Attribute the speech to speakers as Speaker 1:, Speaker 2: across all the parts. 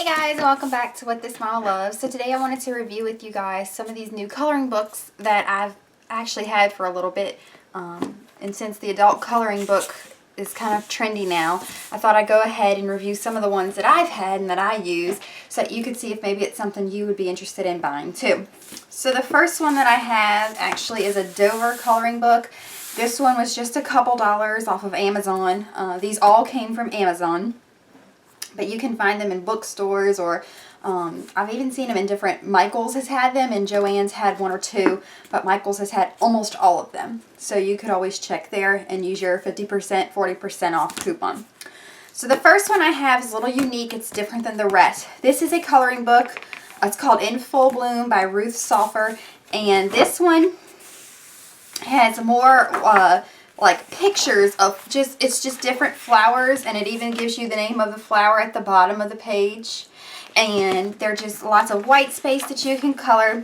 Speaker 1: Hey guys, welcome back to What This Smile Loves. So today I wanted to review with you guys some of these new coloring books that I've actually had for a little bit. And since the adult coloring book is kind of trendy now, I thought I'd go ahead and review some of the ones that I've had and that I use so that you could see if maybe it's something you would be interested in buying too. So the first one that I have actually is a Dover coloring book. This one was just a couple dollars off of Amazon. These all came from Amazon. But you can find them in bookstores or I've even seen them in different, Michael's has had them and Joann's had one or two, but Michael's has had almost all of them. So you could always check there and use your 50%, 40% off coupon. So the first one I have is a little unique. It's different than the rest. This is a coloring book. It's called In Full Bloom by Ruth Salfer. And this one has more like pictures of it's just different flowers, and it even gives you the name of the flower at the bottom of the page. And they're just lots of white space that you can color,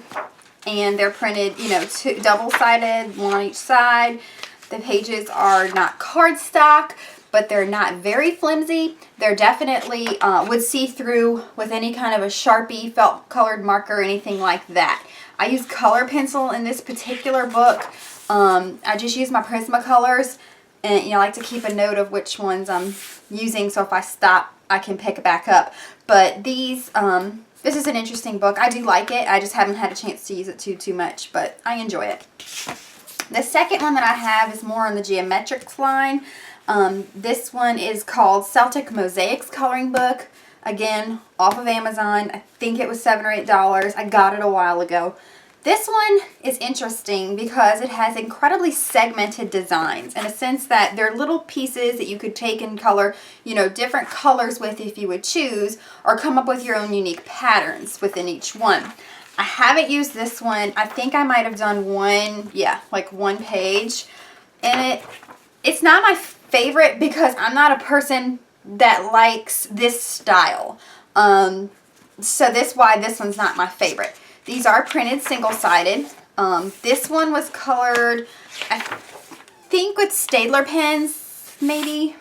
Speaker 1: and they're printed, you know, double-sided, one on each side. The pages are not cardstock, but they're not very flimsy. They're definitely would see through with any kind of a Sharpie, felt colored marker, anything like that. I use color pencil in this particular book. I just use my Prismacolors, and I like to keep a note of which ones I'm using, so if I stop I can pick it back up. But these, this is an interesting book. I do like it. I just haven't had a chance to use it too much, but I enjoy it. The second one that I have is more on the geometrics line. This one is called Celtic Mosaics Coloring Book. Again, off of Amazon. I think it was $7 or $8. I got it a while ago. This one is interesting because it has incredibly segmented designs, in a sense that they're little pieces that you could take and color, you know, different colors with if you would choose, or come up with your own unique patterns within each one. I haven't used this one. I think I might have done one, like one page. And it's not my favorite because I'm not a person that likes this style. So that's why this one's not my favorite. These are printed single-sided. This one was colored, I think, with Staedtler pens, maybe,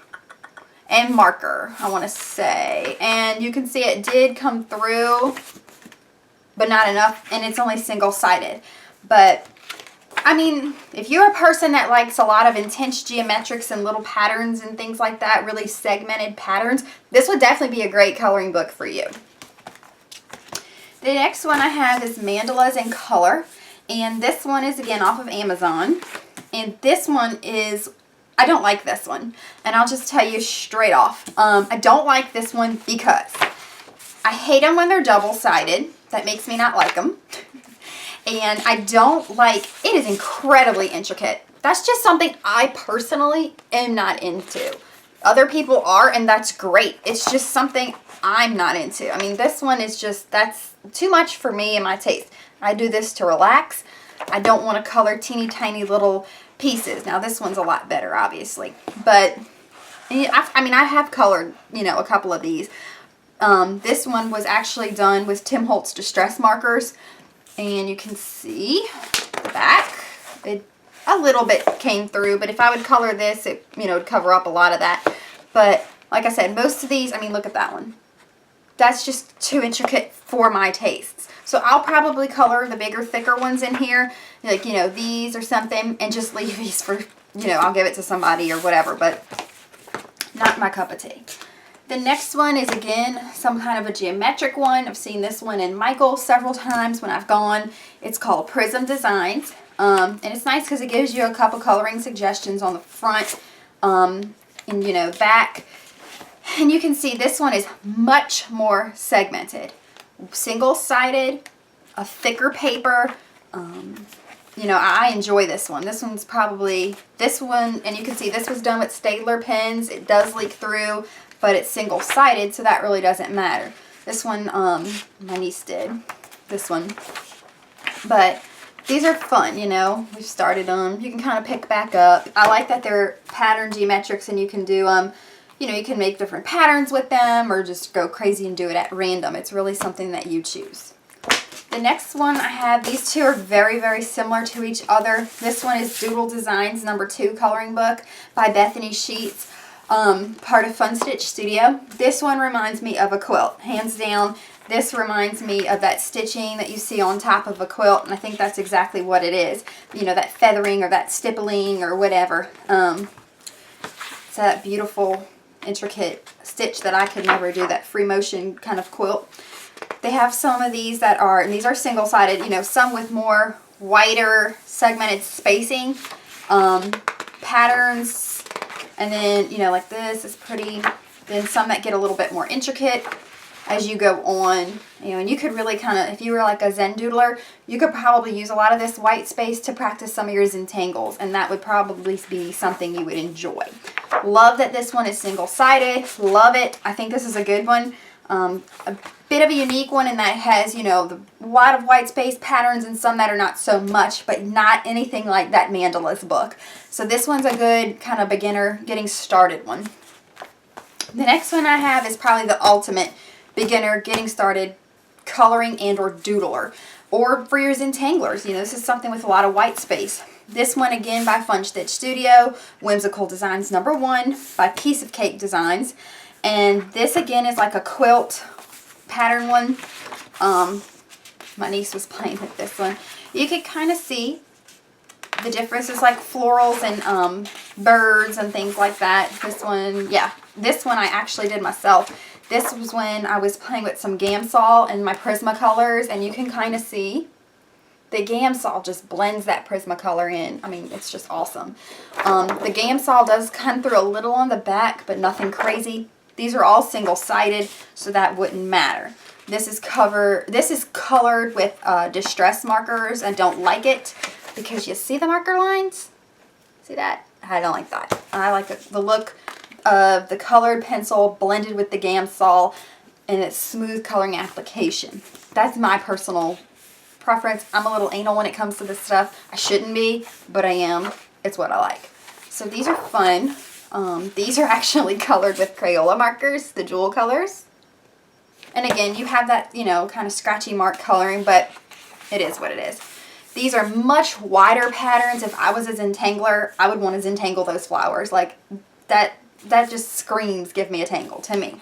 Speaker 1: and marker, I want to say. And you can see it did come through, but not enough, and it's only single-sided. But, I mean, if you're a person that likes a lot of intense geometrics and little patterns and things like that, really segmented patterns, this would definitely be a great coloring book for you. The next one I have is Mandalas in Color, and this one is again off of Amazon. And this one is, I don't like this one, and I'll just tell you straight off. I don't like this one because I hate them when they're double-sided. That makes me not like them. And I don't like, it is incredibly intricate. That's just something I personally am not into. Other people are, and that's great. It's just something I'm not into. I mean, this one is just, that's too much for me and my taste. I do this to relax. I don't want to color teeny tiny little pieces. Now, this one's a lot better, obviously. But, I mean, I have colored, you know, a couple of these. This one was actually done with Tim Holtz Distress Markers. And you can see the back. A little bit came through, but if I would color this, it, you know, would cover up a lot of that. But like I said, most of these, I mean, look at that one. That's just too intricate for my tastes. So I'll probably color the bigger, thicker ones in here, like, you know, these or something, and just leave these for, you know, I'll give it to somebody or whatever, but not my cup of tea. The next one is, again, some kind of a geometric one. I've seen this one in Michael's several times when I've gone. It's called Prism Designs. And it's nice because it gives you a couple coloring suggestions on the front and, you know, back. And you can see this one is much more segmented. Single-sided, a thicker paper. You know, I enjoy this one. This one's probably, this one, and you can see this was done with Staedtler pens. It does leak through, but it's single-sided, so that really doesn't matter. This one, my niece did. This one. But these are fun, you know. We've started them. You can kind of pick back up. I like that they're pattern geometrics, and you can do, you know, you can make different patterns with them or just go crazy and do it at random. It's really something that you choose. The next one I have, these two are very, very similar to each other. This one is Doodle Designs #2 coloring book by Bethany Sheets. part of Fun Stitch Studio. This one reminds me of a quilt, hands down. This reminds me of that stitching that you see on top of a quilt, and I think that's exactly what it is. You know, that feathering or that stippling or whatever. It's that beautiful, intricate stitch that I could never do, that free motion kind of quilt. They have some of these that are, and these are single-sided, you know, some with more wider segmented spacing, patterns, and then, you know, like this is pretty. Then some that get a little bit more intricate as you go on, you know, and you could really kind of, if you were like a Zen doodler, you could probably use a lot of this white space to practice some of your Zentangles, and that would probably be something you would enjoy. Love that this one is single-sided. Love it. I think this is a good one. A bit of a unique one in that it has, you know, a lot of white space patterns and some that are not so much, but not anything like that Mandalas book. So this one's a good kind of beginner getting started one. The next one I have is probably the ultimate beginner getting started coloring and or doodler, or for your Zentanglers. You know, this is something with a lot of white space. This one again by Fun Stitch Studio, Whimsical Designs #1 by Piece of Cake Designs. And this again is like a quilt pattern one. My niece was playing with this one. You could kind of see the differences, like florals and birds and things like that. This one, yeah, this one I actually did myself. This was when I was playing with some Gamsol and my Prismacolors, and you can kind of see the Gamsol just blends that Prismacolor in. I mean, it's just awesome. The Gamsol does come through a little on the back, but nothing crazy. These are all single-sided, so that wouldn't matter. This is colored with distress markers. I don't like it because you see the marker lines? See that? I don't like that. I like the look of the colored pencil blended with the Gamsol and its smooth coloring application. That's my personal preference. I'm a little anal when it comes to this stuff. I shouldn't be, but I am. It's what I like. So these are fun. These are actually colored with Crayola markers, the jewel colors. And again, you have that, you know, kind of scratchy mark coloring, but it is what it is. These are much wider patterns. If I was a Zentangler, I would want to Zentangle those flowers. Like that just screams, give me a tangle to me.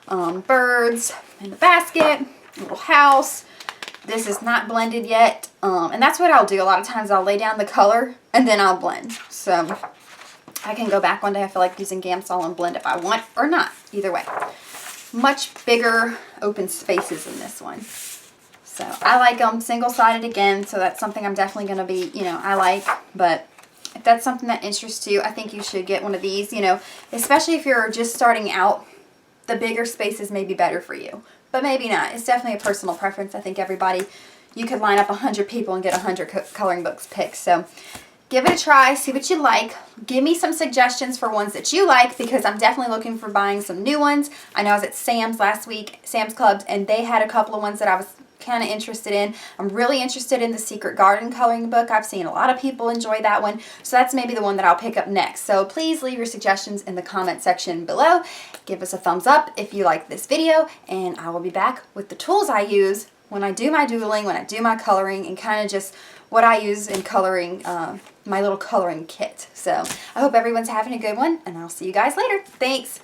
Speaker 1: Birds in the basket, little house. This is not blended yet. And that's what I'll do. A lot of times I'll lay down the color and then I'll blend. So I can go back one day. I feel like using Gamsol and blend if I want or not. Either way. Much bigger open spaces in this one. So I like them single-sided again. So that's something I'm definitely going to be, you know, I like. But if that's something that interests you, I think you should get one of these, you know, especially if you're just starting out. The bigger spaces may be better for you, but maybe not. It's definitely a personal preference. I think everybody, you could line up 100 people and get 100 coloring books picked. So give it a try, see what you like. Give me some suggestions for ones that you like, because I'm definitely looking for buying some new ones. I know I was at Sam's last week, Sam's Club, and they had a couple of ones that I was kind of interested in. I'm really interested in the Secret Garden coloring book. I've seen a lot of people enjoy that one, so that's maybe the one that I'll pick up next. So please leave your suggestions in the comment section below. Give us a thumbs up if you like this video, and I will be back with the tools I use when I do my doodling, when I do my coloring, and kind of just what I use in coloring my little coloring kit. So I hope everyone's having a good one, and I'll see you guys later. Thanks.